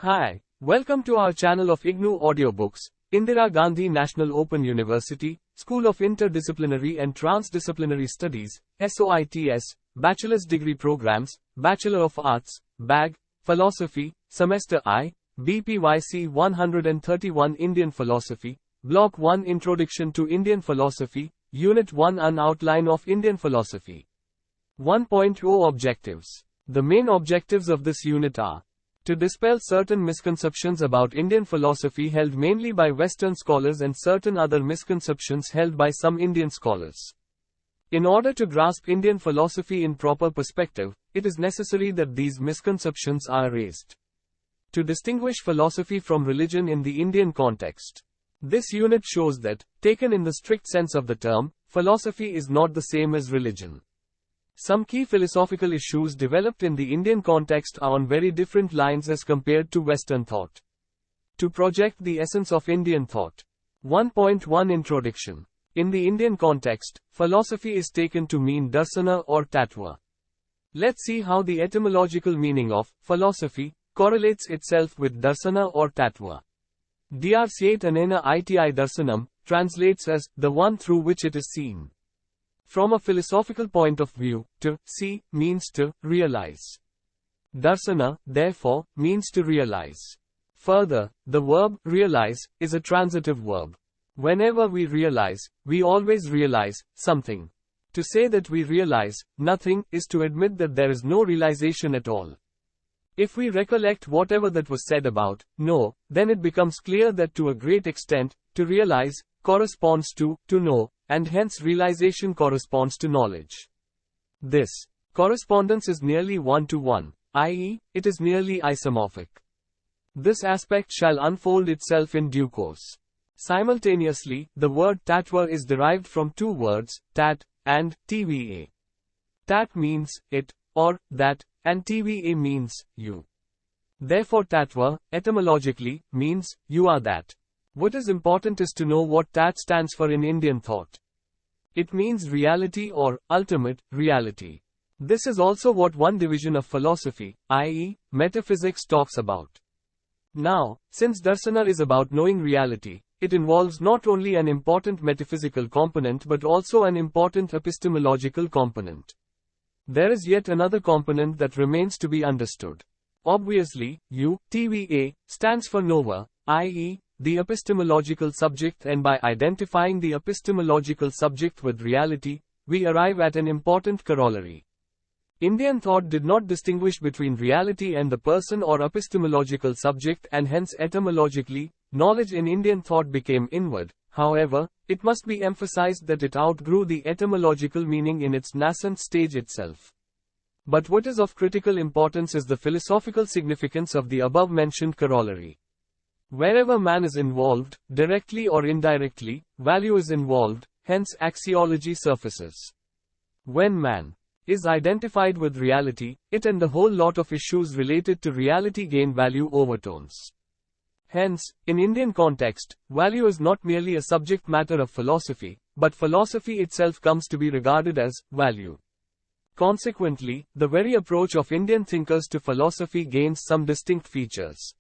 Hi, welcome to our channel of IGNOU audiobooks, Indira Gandhi National Open University, School of Interdisciplinary and Trans-Disciplinary Studies, SOITS, Bachelor's Degree Programs, Bachelor of Arts, BAG, Philosophy, Semester I, BPYC-131 Indian Philosophy, Block-1 Introduction to Indian Philosophy, Unit-1 An Outline of Indian Philosophy. 1.0 Objectives. The main objectives of this unit are to dispel certain misconceptions about Indian philosophy held mainly by Western scholars and certain other misconceptions held by some Indian scholars. In order to grasp Indian philosophy in proper perspective, it is necessary that these misconceptions are erased. To distinguish philosophy from religion in the Indian context. This unit shows that, taken in the strict sense of the term, philosophy is not the same as religion. Some key philosophical issues developed in the Indian context are on very different lines as compared to Western thought. To project the essence of Indian thought. 1.1 Introduction. In the Indian context, philosophy is taken to mean darsana or tattva. Let's see how the etymological meaning of philosophy correlates itself with darsana or tattva. Dryat anena iti darsanam translates as the one through which it is seen. From a philosophical point of view, to see means to realize. Darsana, therefore, means to realize. Further, the verb realize is a transitive verb. Whenever we realize, we always realize something. To say that we realize nothing is to admit that there is no realization at all. If we recollect whatever that was said about know, then it becomes clear that to a great extent, to realize corresponds to know, and hence realization corresponds to knowledge. This correspondence is nearly one-to-one, i.e., it is nearly isomorphic. This aspect shall unfold itself in due course. Simultaneously, the word tattva is derived from two words, tat and tva. Tat means it, or that, and tva means you. Therefore tattva, etymologically, means you are that. What is important is to know what tat stands for in Indian thought. It means reality or ultimate reality. This is also what one division of philosophy, i.e., metaphysics, talks about. Now, since darsana is about knowing reality, it involves not only an important metaphysical component but also an important epistemological component. There is yet another component that remains to be understood. Obviously, TVA stands for knower, i.e., the epistemological subject, and by identifying the epistemological subject with reality, we arrive at an important corollary. Indian thought did not distinguish between reality and the person or epistemological subject, and hence etymologically, knowledge in Indian thought became inward. However, it must be emphasized that it outgrew the etymological meaning in its nascent stage itself. But what is of critical importance is the philosophical significance of the above-mentioned corollary. Wherever man is involved, directly or indirectly, value is involved, hence axiology surfaces. When man is identified with reality, it and the whole lot of issues related to reality gain value overtones. Hence, in Indian context, value is not merely a subject matter of philosophy, but philosophy itself comes to be regarded as value. Consequently, the very approach of Indian thinkers to philosophy gains some distinct features.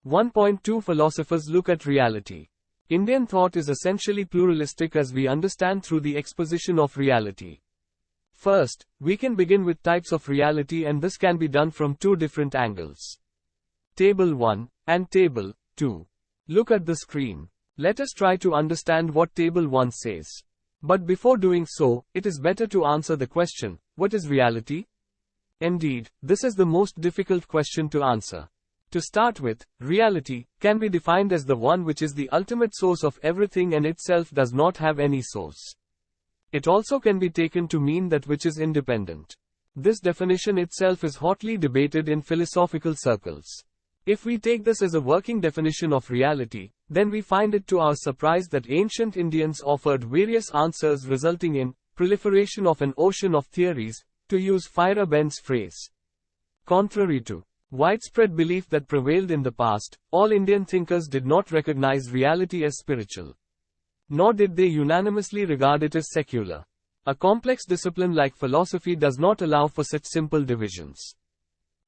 1.2 Philosophers look at reality. Indian thought is essentially pluralistic as we understand through the exposition of reality. First, we can begin with types of reality, and this can be done from two different angles. Table 1 and Table 2. Look at the screen. Let us try to understand what Table 1 says. But before doing so, it is better to answer the question, what is reality? Indeed, this is the most difficult question to answer. To start with, reality can be defined as the one which is the ultimate source of everything and itself does not have any source. It also can be taken to mean that which is independent. This definition itself is hotly debated in philosophical circles. If we take this as a working definition of reality, then we find it to our surprise that ancient Indians offered various answers, resulting in proliferation of an ocean of theories, to use Feyerabend's phrase. Contrary to widespread belief that prevailed in the past, all Indian thinkers did not recognize reality as spiritual. Nor did they unanimously regard it as secular. A complex discipline like philosophy does not allow for such simple divisions.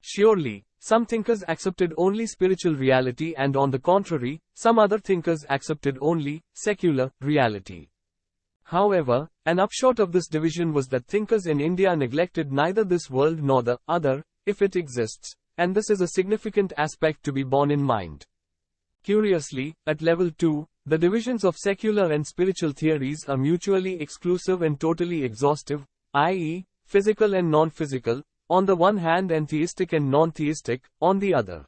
Surely, some thinkers accepted only spiritual reality, and on the contrary, some other thinkers accepted only secular reality. However, an upshot of this division was that thinkers in India neglected neither this world nor the other, if it exists, and this is a significant aspect to be borne in mind. Curiously, at level 2, the divisions of secular and spiritual theories are mutually exclusive and totally exhaustive, i.e., physical and non-physical, on the one hand, and theistic and non-theistic, on the other.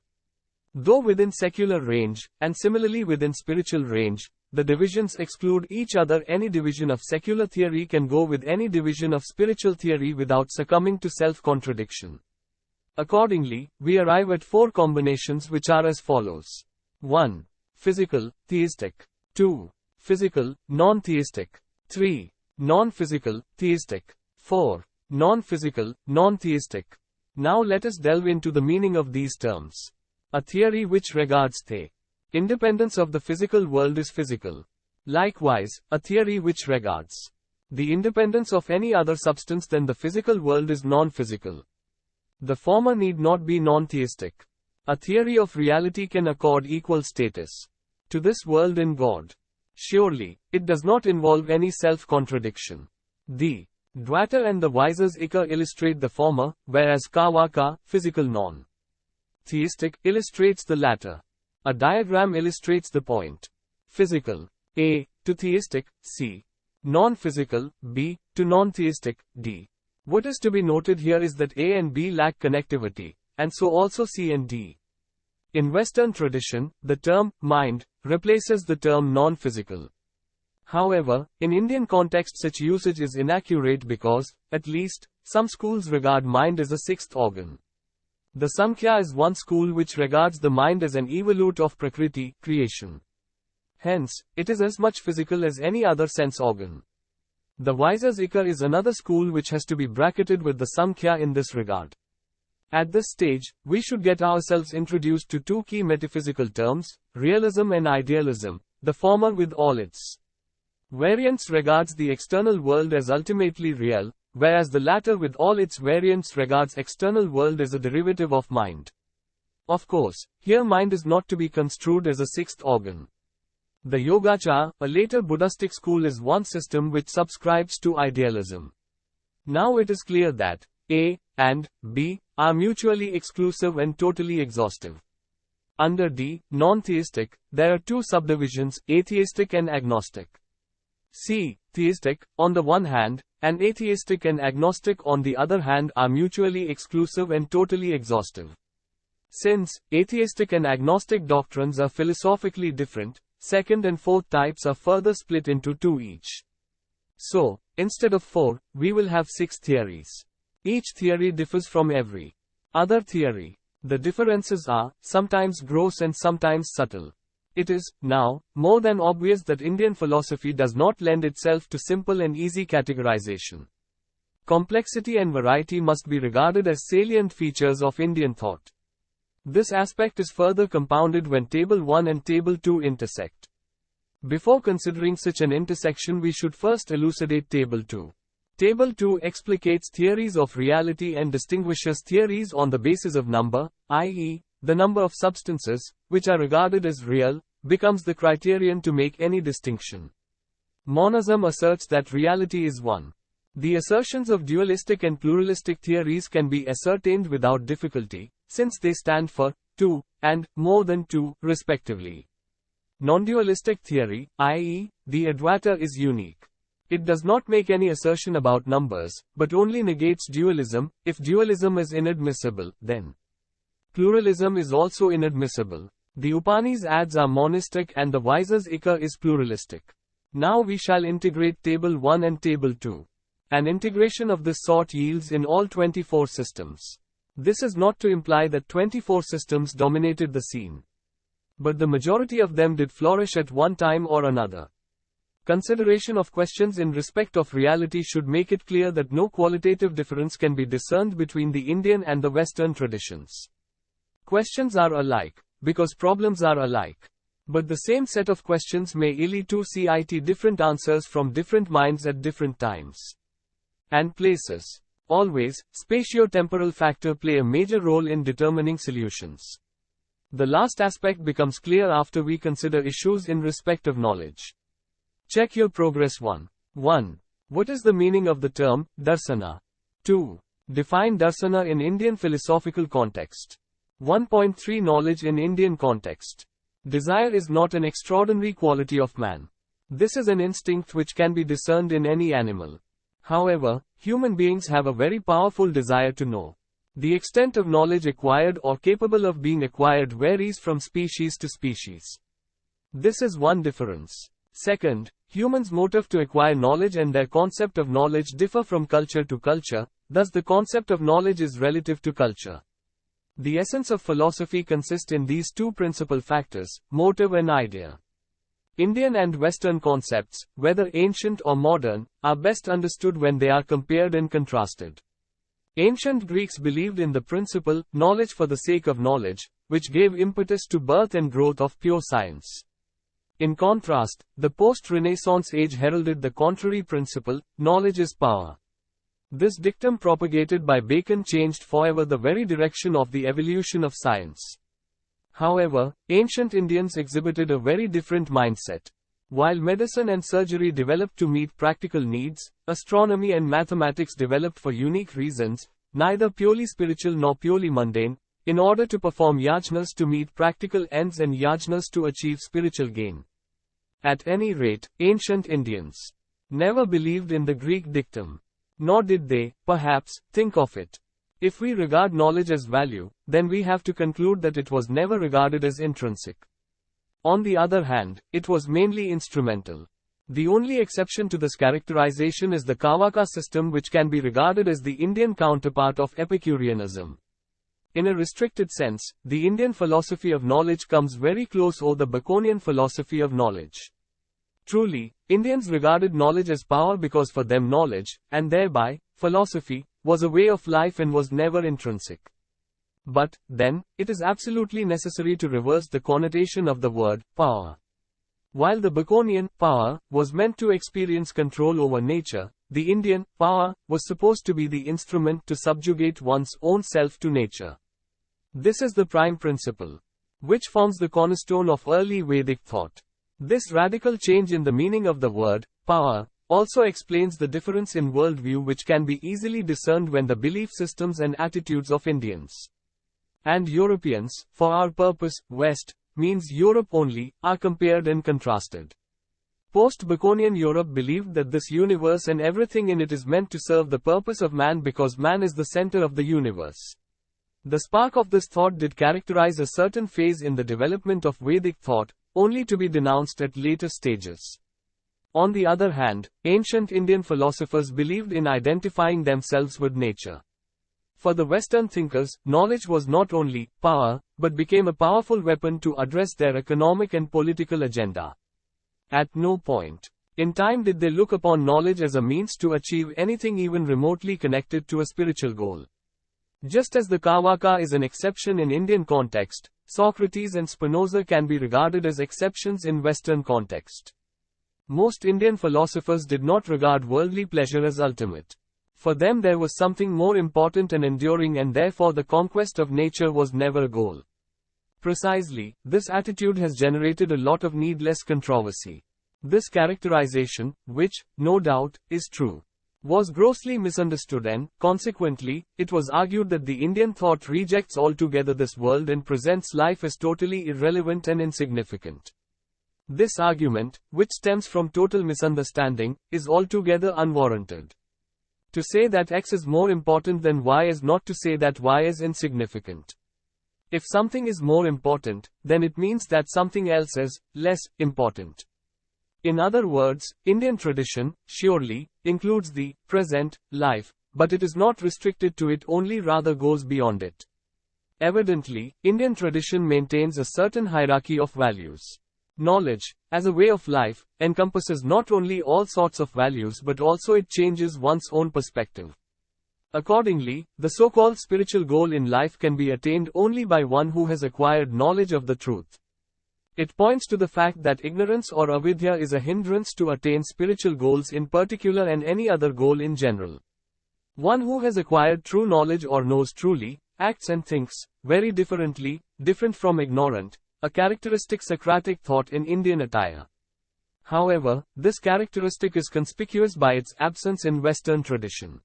Though within secular range, and similarly within spiritual range, the divisions exclude each other, any division of secular theory can go with any division of spiritual theory without succumbing to self-contradiction. Accordingly, we arrive at 4 combinations which are as follows. 1. Physical, theistic. 2. Physical, non-theistic. 3. Non-physical, theistic. 4. Non-physical, non-theistic. Now let us delve into the meaning of these terms. A theory which regards the independence of the physical world is physical. Likewise, a theory which regards the independence of any other substance than the physical world is non-physical. The former need not be non-theistic. A theory of reality can accord equal status to this world in God. Surely, it does not involve any self-contradiction. The Dwaiter and the Wisers-Iker illustrate the former, whereas Kawaka, physical non-theistic, illustrates the latter. A diagram illustrates the point. Physical, A, to theistic, C. Non-physical, B, to non-theistic, D. What is to be noted here is that A and B lack connectivity, and so also C and D. In Western tradition, the term mind replaces the term non-physical. However, in Indian context such usage is inaccurate because, at least, some schools regard mind as a sixth organ. The Samkhya is one school which regards the mind as an evolute of Prakriti, creation. Hence, it is as much physical as any other sense organ. The Wisers-Iker is another school which has to be bracketed with the Samkhya in this regard. At this stage, we should get ourselves introduced to 2 key metaphysical terms, realism and idealism, the former with all its variants regards the external world as ultimately real, whereas the latter with all its variants regards external world as a derivative of mind. Of course, here mind is not to be construed as a sixth organ. The Yogacara, a later Buddhistic school, is one system which subscribes to idealism. Now it is clear that A and B are mutually exclusive and totally exhaustive. Under D, non-theistic, there are 2 subdivisions, atheistic and agnostic. C, theistic, on the one hand, and atheistic and agnostic on the other hand are mutually exclusive and totally exhaustive. Since atheistic and agnostic doctrines are philosophically different, second and fourth types are further split into 2 each. So, instead of 4, we will have 6 theories. Each theory differs from every other theory. The differences are sometimes gross and sometimes subtle. It is, now, more than obvious that Indian philosophy does not lend itself to simple and easy categorization. Complexity and variety must be regarded as salient features of Indian thought. This aspect is further compounded when Table 1 and Table 2 intersect. Before considering such an intersection, we should first elucidate Table 2. Table 2 explicates theories of reality and distinguishes theories on the basis of number, i.e., the number of substances, which are regarded as real, becomes the criterion to make any distinction. Monism asserts that reality is one. The assertions of dualistic and pluralistic theories can be ascertained without difficulty, since they stand for 2 and more than 2, respectively. Non-dualistic theory, i.e., the Advaita, is unique. It does not make any assertion about numbers, but only negates dualism. If dualism is inadmissible, then pluralism is also inadmissible. The Upanishads are monistic and the Wisers-Iker is pluralistic. Now we shall integrate Table 1 and Table 2. An integration of this sort yields in all 24 systems. This is not to imply that 24 systems dominated the scene, but the majority of them did flourish at one time or another. Consideration of questions in respect of reality should make it clear that no qualitative difference can be discerned between the Indian and the Western traditions. Questions are alike, because problems are alike. But the same set of questions may lead to different answers from different minds at different times and places. Always, spatio-temporal factor play a major role in determining solutions. The last aspect becomes clear after we consider issues in respect of knowledge. Check your progress 1. 1. What is the meaning of the term, darsana? 2. Define darsana in Indian philosophical context. 1.3 Knowledge in Indian context. Desire is not an extraordinary quality of man. This is an instinct which can be discerned in any animal. However, human beings have a very powerful desire to know. The extent of knowledge acquired or capable of being acquired varies from species to species. This is one difference. Second, humans' motive to acquire knowledge and their concept of knowledge differ from culture to culture, thus the concept of knowledge is relative to culture. The essence of philosophy consists in these two principal factors, motive and idea. Indian and Western concepts, whether ancient or modern, are best understood when they are compared and contrasted. Ancient Greeks believed in the principle, knowledge for the sake of knowledge, which gave impetus to birth and growth of pure science. In contrast, the post-Renaissance age heralded the contrary principle, knowledge is power. This dictum propagated by Bacon changed forever the very direction of the evolution of science. However, ancient Indians exhibited a very different mindset. While medicine and surgery developed to meet practical needs, astronomy and mathematics developed for unique reasons, neither purely spiritual nor purely mundane, in order to perform yajnas to meet practical ends and yajnas to achieve spiritual gain. At any rate, ancient Indians never believed in the Greek dictum. Nor did they, perhaps, think of it. If we regard knowledge as value, then we have to conclude that it was never regarded as intrinsic. On the other hand, it was mainly instrumental. The only exception to this characterization is the Kavaka system, which can be regarded as the Indian counterpart of Epicureanism. In a restricted sense, the Indian philosophy of knowledge comes very close to the Baconian philosophy of knowledge. Truly, Indians regarded knowledge as power because for them knowledge, and thereby, philosophy, was a way of life and was never intrinsic. But, then, it is absolutely necessary to reverse the connotation of the word, power. While the Baconian, power, was meant to experience control over nature, the Indian, power, was supposed to be the instrument to subjugate one's own self to nature. This is the prime principle, which forms the cornerstone of early Vedic thought. This radical change in the meaning of the word, power, also explains the difference in worldview which can be easily discerned when the belief systems and attitudes of Indians and Europeans, for our purpose, West, means Europe only, are compared and contrasted. Post-Baconian Europe believed that this universe and everything in it is meant to serve the purpose of man because man is the center of the universe. The spark of this thought did characterize a certain phase in the development of Vedic thought, only to be denounced at later stages. On the other hand, ancient Indian philosophers believed in identifying themselves with nature. For the Western thinkers, knowledge was not only power, but became a powerful weapon to address their economic and political agenda. At no point in time did they look upon knowledge as a means to achieve anything even remotely connected to a spiritual goal. Just as the Kavaka is an exception in Indian context, Socrates and Spinoza can be regarded as exceptions in Western context. Most Indian philosophers did not regard worldly pleasure as ultimate. For them there was something more important and enduring, and therefore the conquest of nature was never a goal. Precisely, this attitude has generated a lot of needless controversy. This characterization, which, no doubt, is true, was grossly misunderstood and, consequently, it was argued that the Indian thought rejects altogether this world and presents life as totally irrelevant and insignificant. This argument, which stems from total misunderstanding, is altogether unwarranted. To say that X is more important than Y is not to say that Y is insignificant. If something is more important, then it means that something else is less important. In other words, Indian tradition, surely, includes the present life, but it is not restricted to it only, rather goes beyond it. Evidently, Indian tradition maintains a certain hierarchy of values. Knowledge, as a way of life, encompasses not only all sorts of values but also it changes one's own perspective. Accordingly, the so-called spiritual goal in life can be attained only by one who has acquired knowledge of the truth. It points to the fact that ignorance or avidya is a hindrance to attain spiritual goals in particular and any other goal in general. One who has acquired true knowledge or knows truly, acts and thinks very differently, different from ignorant, a characteristic Socratic thought in Indian attire. However, this characteristic is conspicuous by its absence in Western tradition.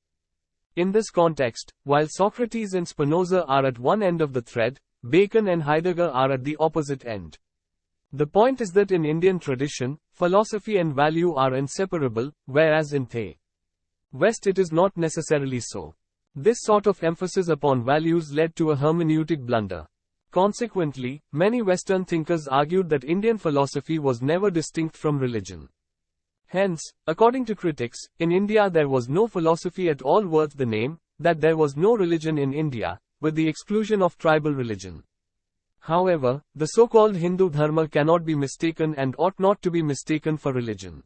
In this context, while Socrates and Spinoza are at one end of the thread, Bacon and Heidegger are at the opposite end. The point is that in Indian tradition, philosophy and value are inseparable, whereas in the West it is not necessarily so. This sort of emphasis upon values led to a hermeneutic blunder. Consequently, many Western thinkers argued that Indian philosophy was never distinct from religion. Hence, according to critics, in India there was no philosophy at all worth the name, that there was no religion in India, with the exclusion of tribal religion. However, the so-called Hindu Dharma cannot be mistaken and ought not to be mistaken for religion.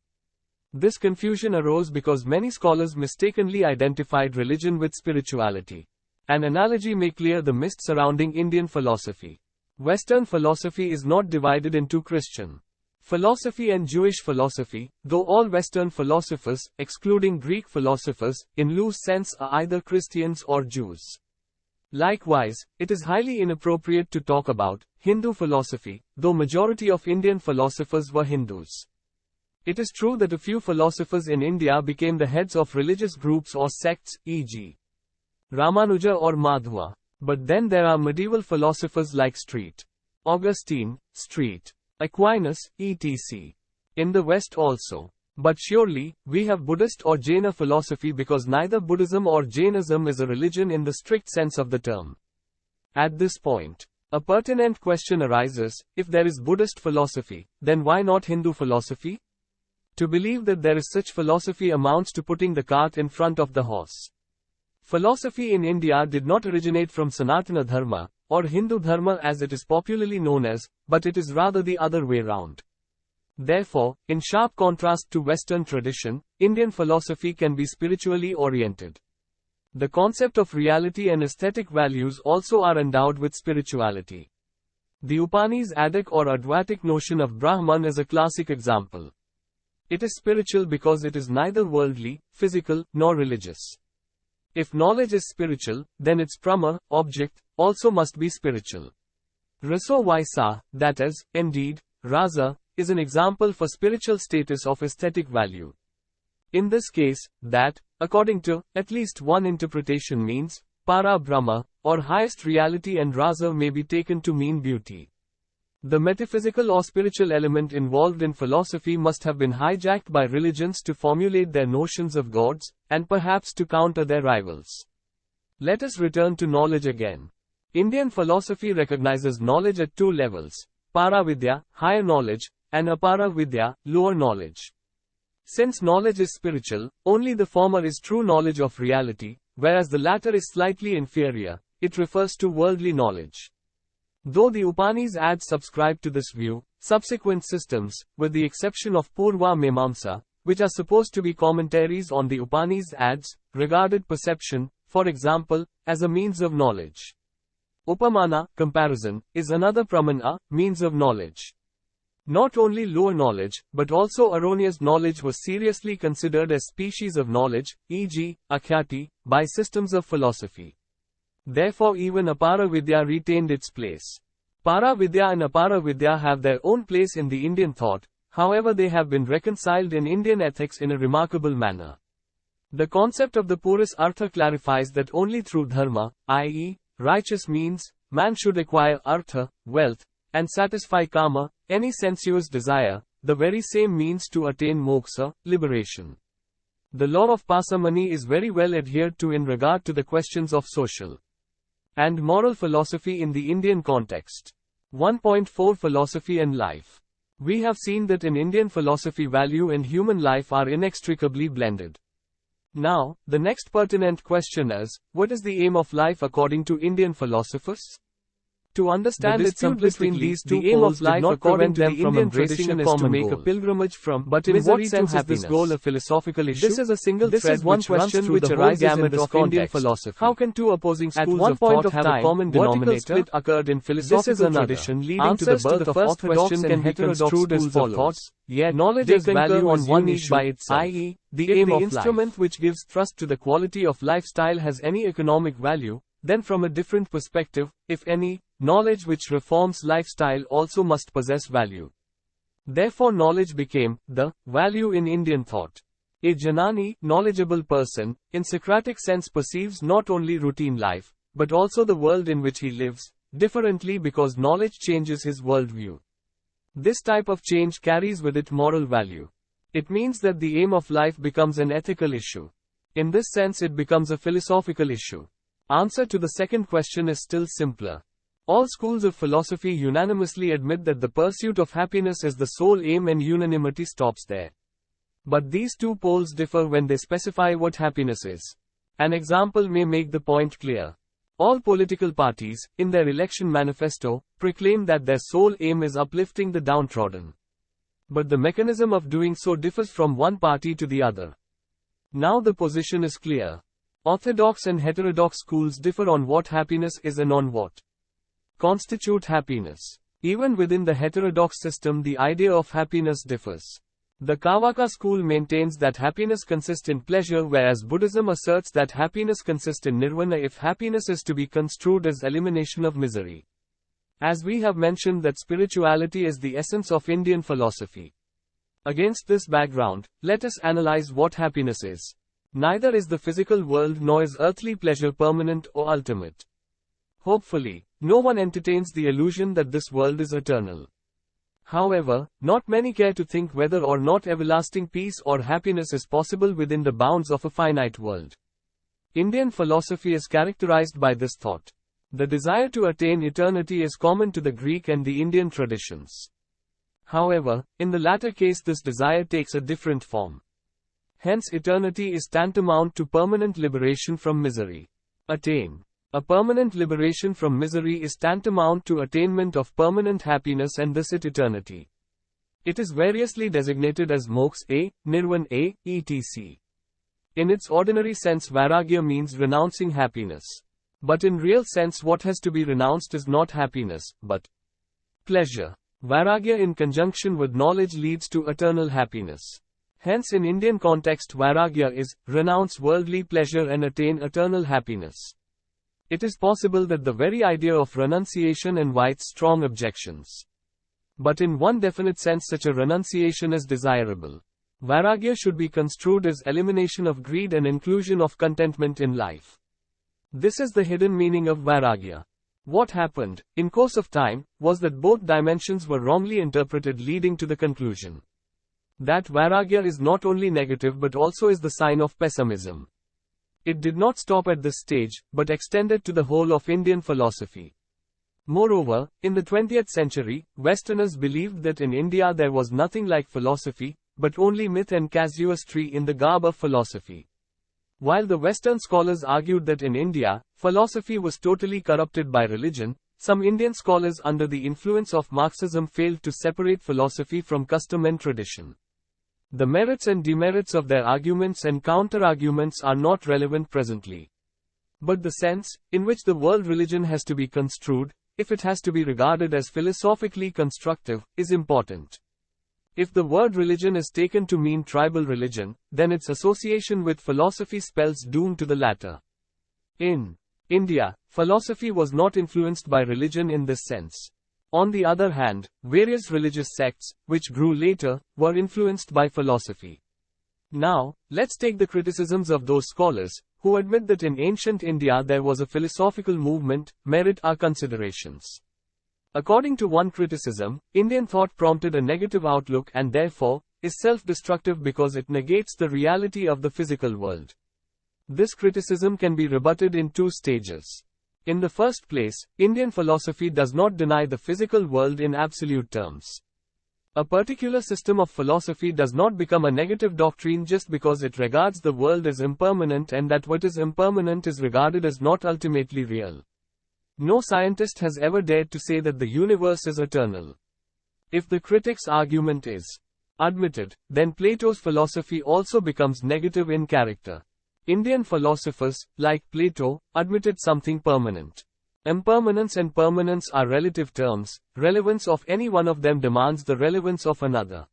This confusion arose because many scholars mistakenly identified religion with spirituality. An analogy may clear the mist surrounding Indian philosophy. Western philosophy is not divided into Christian philosophy and Jewish philosophy, though all Western philosophers, excluding Greek philosophers, in loose sense are either Christians or Jews. Likewise, it is highly inappropriate to talk about Hindu philosophy, though majority of Indian philosophers were Hindus. It is true that a few philosophers in India became the heads of religious groups or sects, e.g. Ramanuja or Madhva. But then there are medieval philosophers like St. Augustine, St. Aquinas, etc. In the West also. But surely, we have Buddhist or Jaina philosophy because neither Buddhism or Jainism is a religion in the strict sense of the term. At this point, a pertinent question arises: if there is Buddhist philosophy, then why not Hindu philosophy? To believe that there is such philosophy amounts to putting the cart in front of the horse. Philosophy in India did not originate from Sanatana Dharma, or Hindu Dharma as it is popularly known as, but it is rather the other way round. Therefore, in sharp contrast to Western tradition, Indian philosophy can be spiritually oriented. The concept of reality and aesthetic values also are endowed with spirituality. The Upanishadic or Advaitic notion of Brahman is a classic example. It is spiritual because it is neither worldly, physical, nor religious. If knowledge is spiritual, then its Brahma, object, also must be spiritual. Raso Vaisa, that is, indeed, Rasa, is an example for spiritual status of aesthetic value. In this case, that, according to at least one interpretation, means Para Brahma, or highest reality, and Rasa may be taken to mean beauty. The metaphysical or spiritual element involved in philosophy must have been hijacked by religions to formulate their notions of gods, and perhaps to counter their rivals. Let us return to knowledge again. Indian philosophy recognizes knowledge at two levels: Para-vidya, higher knowledge, and Apara-vidya, lower knowledge. Since knowledge is spiritual, only the former is true knowledge of reality, whereas the latter is slightly inferior. It refers to worldly knowledge. Though the Upanishads subscribe to this view, subsequent systems, with the exception of Purva Mimamsa, which are supposed to be commentaries on the Upanishads, regarded perception, for example, as a means of knowledge. Upamana, comparison, is another pramana, means of knowledge. Not only lower knowledge, but also erroneous knowledge was seriously considered as species of knowledge, e.g., akhyati, by systems of philosophy. Therefore even Apara-vidya retained its place. Para-vidya and Apara-vidya have their own place in the Indian thought, however they have been reconciled in Indian ethics in a remarkable manner. The concept of the Puris Artha clarifies that only through dharma, i.e., righteous means, man should acquire artha, wealth, and satisfy kama, any sensuous desire, the very same means to attain moksha, liberation. The law of parsimony is very well adhered to in regard to the questions of social and moral philosophy in the Indian context. 1.4 Philosophy and Life. We have seen that in Indian philosophy value and human life are inextricably blended. Now, the next pertinent question is, what is the aim of life according to Indian philosophers? To understand its simplicity, these two poles did not prevent them from embracing a common goal. Pilgrimage from but in what sense is this goal a philosophical issue? This is a single thread which question which arises in this Indian philosophy. How can two opposing schools of thought have a common denominator? Split occurred in philosophical tradition leading to the birth of orthodox and heterodox schools of thought. Yet knowledge has value on one niche by itself, i.e., the aim of life. If the instrument which gives thrust to the quality of lifestyle has any economic value, then from a different perspective, if any, knowledge which reforms lifestyle also must possess value. Therefore knowledge became the value in Indian thought. A Janani, knowledgeable person, in Socratic sense perceives not only routine life, but also the world in which he lives, differently because knowledge changes his worldview. This type of change carries with it moral value. It means that the aim of life becomes an ethical issue. In this sense it becomes a philosophical issue. Answer to the second question is still simpler. All schools of philosophy unanimously admit that the pursuit of happiness is the sole aim and unanimity stops there. But these two poles differ when they specify what happiness is. An example may make the point clear. All political parties, in their election manifesto, proclaim that their sole aim is uplifting the downtrodden. But the mechanism of doing so differs from one party to the other. Now the position is clear. Orthodox and heterodox schools differ on what happiness is and on what constitute happiness. Even within the heterodox system the idea of happiness differs. The Kavaka school maintains that happiness consists in pleasure, whereas Buddhism asserts that happiness consists in nirvana if happiness is to be construed as elimination of misery. As we have mentioned that spirituality is the essence of Indian philosophy. Against this background, let us analyze what happiness is. Neither is the physical world nor is earthly pleasure permanent or ultimate. Hopefully, no one entertains the illusion that this world is eternal. However, not many care to think whether or not everlasting peace or happiness is possible within the bounds of a finite world. Indian philosophy is characterized by this thought. The desire to attain eternity is common to the Greek and the Indian traditions. However, in the latter case this desire takes a different form. Hence eternity is tantamount to permanent liberation from misery. Attain. A permanent liberation from misery is tantamount to attainment of permanent happiness and thus eternity. It is variously designated as moksha, nirvana, etc. In its ordinary sense vairagya means renouncing happiness. But in real sense what has to be renounced is not happiness, but pleasure. Vairagya in conjunction with knowledge leads to eternal happiness. Hence in Indian context vairagya is, renounce worldly pleasure and attain eternal happiness. It is possible that the very idea of renunciation invites strong objections. But in one definite sense such a renunciation is desirable. Vairagya should be construed as elimination of greed and inclusion of contentment in life. This is the hidden meaning of vairagya. What happened, in course of time, was that both dimensions were wrongly interpreted leading to the conclusion that vairagya is not only negative but also is the sign of pessimism. It did not stop at this stage, but extended to the whole of Indian philosophy. Moreover, in the 20th century, Westerners believed that in India there was nothing like philosophy, but only myth and casuistry in the garb of philosophy. While the Western scholars argued that in India, philosophy was totally corrupted by religion, some Indian scholars under the influence of Marxism failed to separate philosophy from custom and tradition. The merits and demerits of their arguments and counter-arguments are not relevant presently. But the sense, in which the world religion has to be construed, if it has to be regarded as philosophically constructive, is important. If the word religion is taken to mean tribal religion, then its association with philosophy spells doom to the latter. In India, philosophy was not influenced by religion in this sense. On the other hand, various religious sects, which grew later, were influenced by philosophy. Now, let's take the criticisms of those scholars, who admit that in ancient India there was a philosophical movement, merit our considerations. According to one criticism, Indian thought prompted a negative outlook and therefore, is self-destructive because it negates the reality of the physical world. This criticism can be rebutted in two stages. In the first place, Indian philosophy does not deny the physical world in absolute terms. A particular system of philosophy does not become a negative doctrine just because it regards the world as impermanent and that what is impermanent is regarded as not ultimately real. No scientist has ever dared to say that the universe is eternal. If the critic's argument is admitted, then Plato's philosophy also becomes negative in character. Indian philosophers, like Plato, admitted something permanent. Impermanence and permanence are relative terms. Relevance of any one of them demands the relevance of another.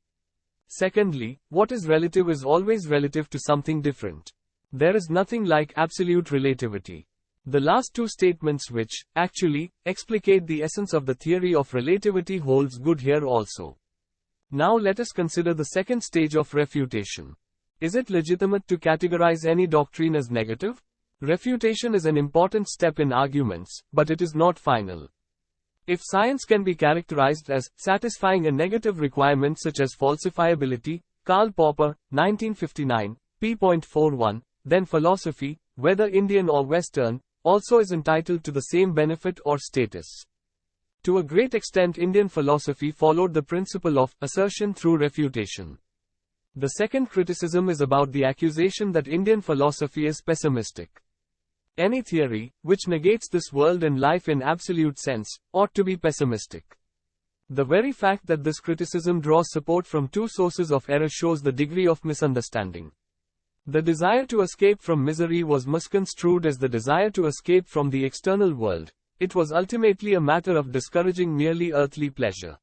Secondly, what is relative is always relative to something different. There is nothing like absolute relativity. The last two statements, which, actually, explicate the essence of the theory of relativity, holds good here also. Now let us consider the second stage of refutation. Is it legitimate to categorize any doctrine as negative? Refutation is an important step in arguments, but it is not final. If science can be characterized as satisfying a negative requirement such as falsifiability, Karl Popper, 1959, p.41, then philosophy, whether Indian or Western, also is entitled to the same benefit or status. To a great extent, Indian philosophy followed the principle of assertion through refutation. The second criticism is about the accusation that Indian philosophy is pessimistic. Any theory, which negates this world and life in absolute sense, ought to be pessimistic. The very fact that this criticism draws support from two sources of error shows the degree of misunderstanding. The desire to escape from misery was misconstrued as the desire to escape from the external world. It was ultimately a matter of discouraging merely earthly pleasure.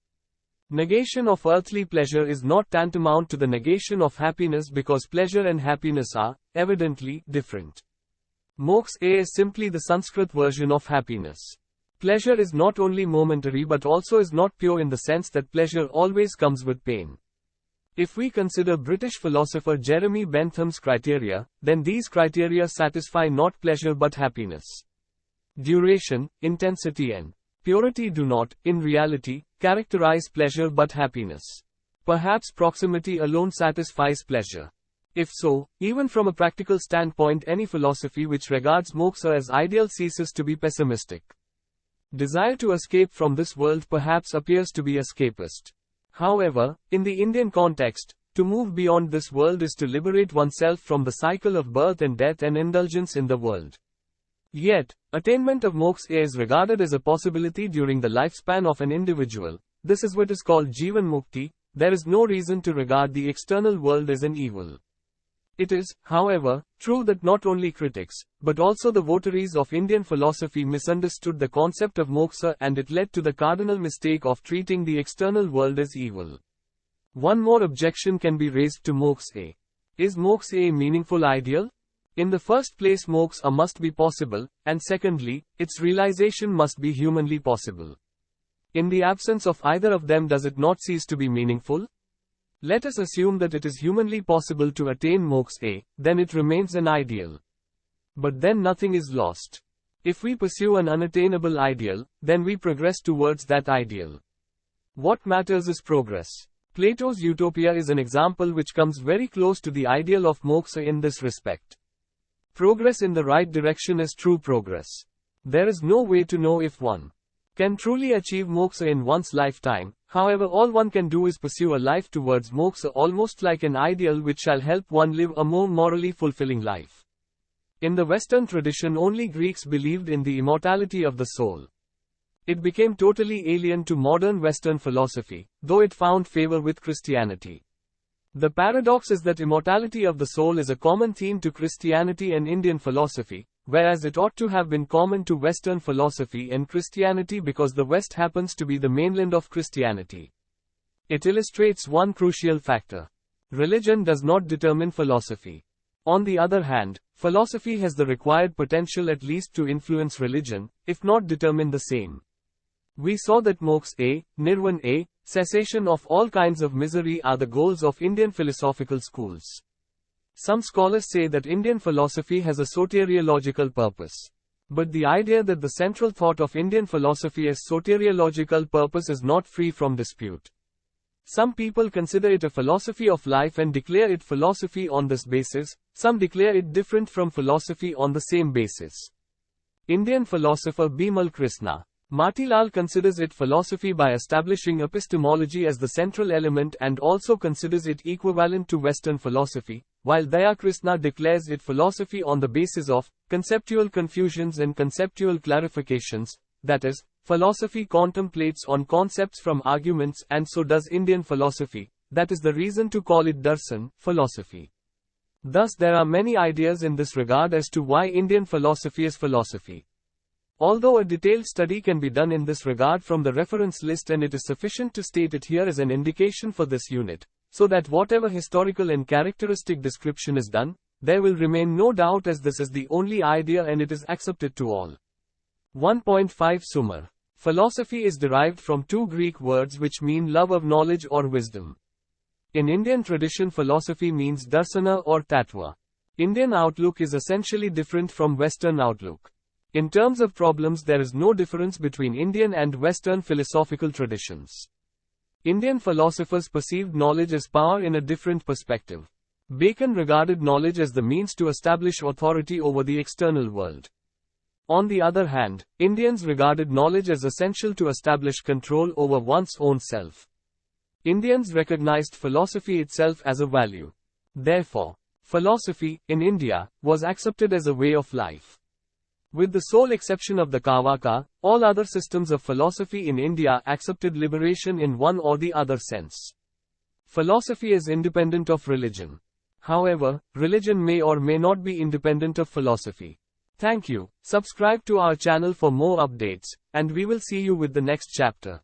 Negation of earthly pleasure is not tantamount to the negation of happiness, because pleasure and happiness are, evidently, different. Moksha is simply the Sanskrit version of happiness. Pleasure is not only momentary but also is not pure in the sense that pleasure always comes with pain. If we consider British philosopher Jeremy Bentham's criteria, then these criteria satisfy not pleasure but happiness. Duration, intensity and purity do not, in reality, characterize pleasure but happiness. Perhaps proximity alone satisfies pleasure. If so, even from a practical standpoint, any philosophy which regards moksha as ideal ceases to be pessimistic. Desire to escape from this world perhaps appears to be escapist. However, in the Indian context, to move beyond this world is to liberate oneself from the cycle of birth and death and indulgence in the world. Yet, attainment of moksha is regarded as a possibility during the lifespan of an individual. This is what is called Jivan Mukti. There is no reason to regard the external world as an evil. It is, however, true that not only critics, but also the votaries of Indian philosophy misunderstood the concept of moksha, and it led to the cardinal mistake of treating the external world as evil. One more objection can be raised to moksha. Is moksha a meaningful ideal? In the first place, moksha must be possible, and secondly, its realization must be humanly possible. In the absence of either of them, does it not cease to be meaningful? Let us assume that it is humanly possible to attain moksha, then it remains an ideal. But then nothing is lost. If we pursue an unattainable ideal, then we progress towards that ideal. What matters is progress. Plato's Utopia is an example which comes very close to the ideal of moksha in this respect. Progress in the right direction is true progress. There is no way to know if one can truly achieve moksha in one's lifetime. However, all one can do is pursue a life towards moksha, almost like an ideal which shall help one live a more morally fulfilling life. In the Western tradition, only Greeks believed in the immortality of the soul. It became totally alien to modern Western philosophy, though it found favor with Christianity. The paradox is that immortality of the soul is a common theme to Christianity and Indian philosophy, whereas it ought to have been common to Western philosophy and Christianity because the West happens to be the mainland of Christianity. It illustrates one crucial factor. Religion does not determine philosophy. On the other hand, philosophy has the required potential at least to influence religion, if not determine the same. We saw that moksha, nirvana, cessation of all kinds of misery are the goals of Indian philosophical schools. Some scholars say that Indian philosophy has a soteriological purpose. But the idea that the central thought of Indian philosophy as soteriological purpose is not free from dispute. Some people consider it a philosophy of life and declare it philosophy on this basis, some declare it different from philosophy on the same basis. Indian philosopher Bimal Krishna Matilal considers it philosophy by establishing epistemology as the central element and also considers it equivalent to Western philosophy, while Daya Krishna declares it philosophy on the basis of conceptual confusions and conceptual clarifications. that is, philosophy contemplates on concepts from arguments, and so does Indian philosophy. That is the reason to call it darshan, philosophy. Thus there are many ideas in this regard as to why Indian philosophy is philosophy. Although a detailed study can be done in this regard from the reference list, and it is sufficient to state it here as an indication for this unit, so that whatever historical and characteristic description is done, there will remain no doubt, as this is the only idea and it is accepted to all. 1.5 Sumar. Philosophy is derived from two Greek words which mean love of knowledge or wisdom. In Indian tradition, philosophy means darsana or tattva. Indian outlook is essentially different from Western outlook. In terms of problems, there is no difference between Indian and Western philosophical traditions. Indian philosophers perceived knowledge as power in a different perspective. Bacon regarded knowledge as the means to establish authority over the external world. On the other hand, Indians regarded knowledge as essential to establish control over one's own self. Indians recognized philosophy itself as a value. Therefore, philosophy, in India, was accepted as a way of life. With the sole exception of the Kavaka, all other systems of philosophy in India accepted liberation in one or the other sense. Philosophy is independent of religion. However, religion may or may not be independent of philosophy. Thank you. Subscribe to our channel for more updates, and we will see you with the next chapter.